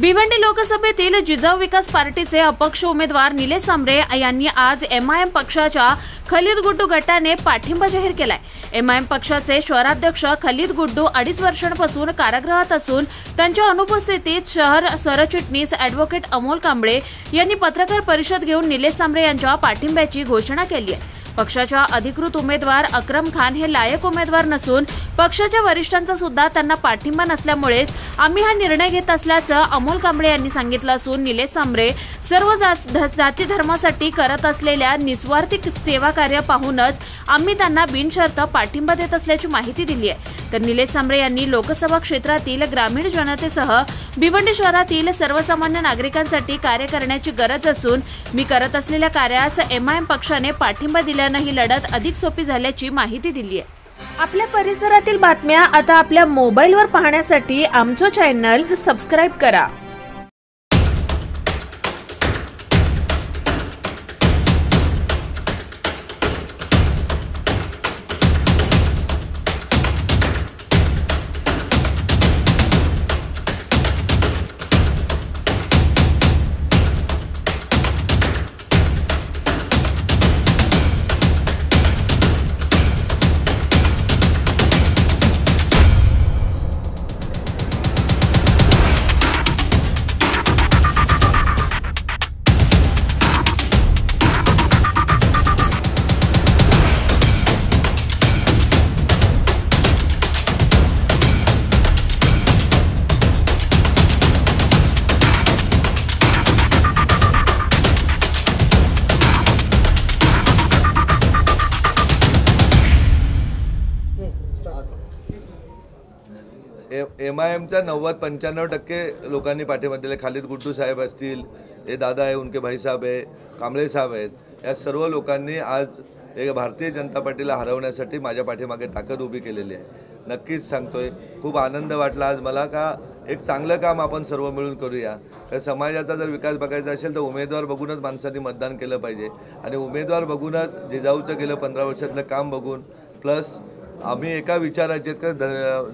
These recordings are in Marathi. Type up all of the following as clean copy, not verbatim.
भिवंडी लोकसभेतील जिजाऊ विकास पार्टीचे अपक्ष उमेदवार निलेश सांबरे यांनी आज एमआयएम पक्षाच्या खलीद गुड्डू गटाने पाठिंबा जाहीर केलाय। एमआयएम पक्षाचे शहराध्यक्ष खलीद गुड्डू 2.5 वर्षांपासून कारागृहात असून त्यांच्या अनुपस्थितीत शहर सरचिटणीस ॲडव्होकेट अमोल कांबळे यांनी पत्रकार परिषद घेऊन निलेश सांबरे यांच्या पाठिंब्याची घोषणा केली आहे। पक्षाच्या अधिकृत उमेदवार अक्रम खान हे लायक उमेदवार नसून पक्षाच्या वरिष्ठांचा सुद्धा त्यांना पाठिंबा नसल्यामुळे आम्ही हा निर्णय घेत असल्याचं अमोल कांबळे यांनी सांगितलं असून निलेश सांबरे सर्व जाती धर्मासाठी करत असलेल्या निस्वार्थी सेवा कार्य पाहूनच आम्ही त्यांना बिनशर्त पाठिंबा देत असल्याची माहिती दिली आहे। तर निलेश सांबरे यांनी लोकसभा क्षेत्रातील ग्रामीण जनतेसह भिवंडी शहरातील सर्वसामान्य नागरिकांसाठी कार्य करण्याची गरज असून मी करत असलेल्या कार्यास एमआयएम पक्षाने पाठिंबा दिल्याने ही लढत अधिक सोपी झाल्याची माहिती दिली आहे। आपल्या परिसरातील बातम्या आता आपल्या मोबाईलवर पाहण्यासाठी आमचं चॅनल सबस्क्राइब करा। एमआयएमचा 90-95% लोकांनी पाठिंबा दिले। खालिद गुड्डू साहेब असतील, हे दादा आहे, उनके भाई साहब आहे, कांबळे साहेब आहेत, या सर्व लोकांनी आज एक भारतीय जनता पार्टीला हरवण्यासाठी माझ्या पाठीमागे ताकद उभी केलेली आहे। नक्कीच सांगतोय, खूप आनंद वाटला आज मला का एक चांगलं काम आपण सर्व मिळून करूया। तर समाजाचा जर विकास बघायचा असेल तर उमेदवार बघूनच माणसांनी मतदान केलं पाहिजे आणि उमेदवार बघूनच जिजाऊचं गेलं 15 वर्षातलं काम बघून प्लस आम्ही एका विचाराचे का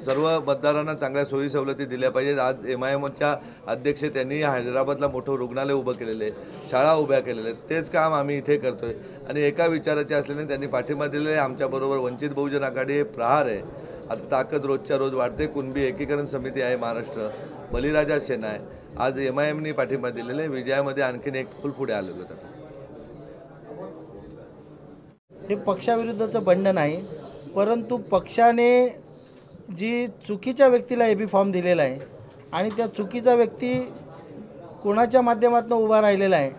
सर्व मतदारांना चांगल्या सोयी सवलती दिल्या पाहिजेत। आज एमआयएमच्या अध्यक्ष त्यांनी हैदराबादला मोठं रुग्णालय उभं केलेलं आहे, शाळा उभ्या केलेल्या आहेत, तेच काम आम्ही इथे करतोय आणि एका विचाराचे असल्याने त्यांनी पाठिंबा दिलेला आहे। आमच्याबरोबर वंचित बहुजन आघाडी प्रहार आहे, आता ताकद रोजच्या रोज वाढते, कुणबी एकीकरण समिती आहे महाराष्ट्र, बलिराजा सेना आहे, आज एमआयएमनी पाठिंबा दिलेला आहे। विजयामध्ये आणखीन एक फूल पुढे आलेलं होतं। हे पक्षाविरुद्धचं बंधन आहे, परंतु पक्षाने जी चुकीच्या व्यक्तीला एबी फॉर्म दिलेला आहे आणि त्या चुकीचा व्यक्ती कोणाच्या माध्यमातून उभा राहिलेला आहे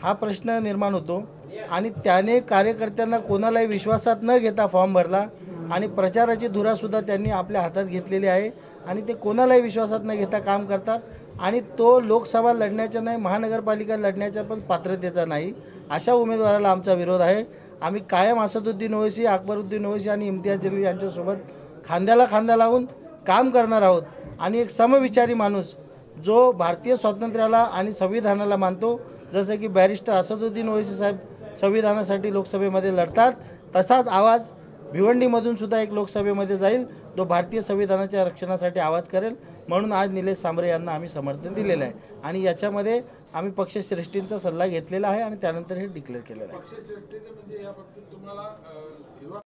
हा प्रश्न निर्माण होतो आणि त्याने कार्यकर्त्यांना कोणालाही विश्वासात न घेता फॉर्म भरला आणि प्रचाराची धुरासुद्धा त्यांनी आपल्या हातात घेतलेली आहे आणि ते कोणालाही विश्वासात न घेता काम करतात आणि तो लोकसभा लढण्याचा नाही, महानगरपालिका लढण्याच्या पण पात्रतेचा नाही, अशा उमेदवाराला आमचा विरोध आहे। आम्ही कायम असदुद्दीन ओवैसी, अकबरुद्दीन ओवैसी आणि इम्तियाज जलील यांच्यासोबत खांद्याला खांदा लावून काम करणार आहोत आणि एक समविचारी माणूस जो भारतीय स्वातंत्र्याला आणि संविधानाला मानतो, जसं की बॅरिस्टर असदुद्दीन ओवैसी साहेब संविधानासाठी लोकसभेमध्ये लढतात, तसाच आवाज भिवंडीमधून सुद्धा एक लोकसभेमध्ये जाईल, तो भारतीय संविधानाच्या रक्षणासाठी आवाज करेल। म्हणून आज निलेश सांबरे यांना आम्ही समर्थन दिलेलं आहे आणि याच्यामध्ये आम्ही पक्षश्रेष्ठींचा सल्ला घेतलेला आहे आणि त्यानंतर हे डिक्लेअर केलेलं आहे।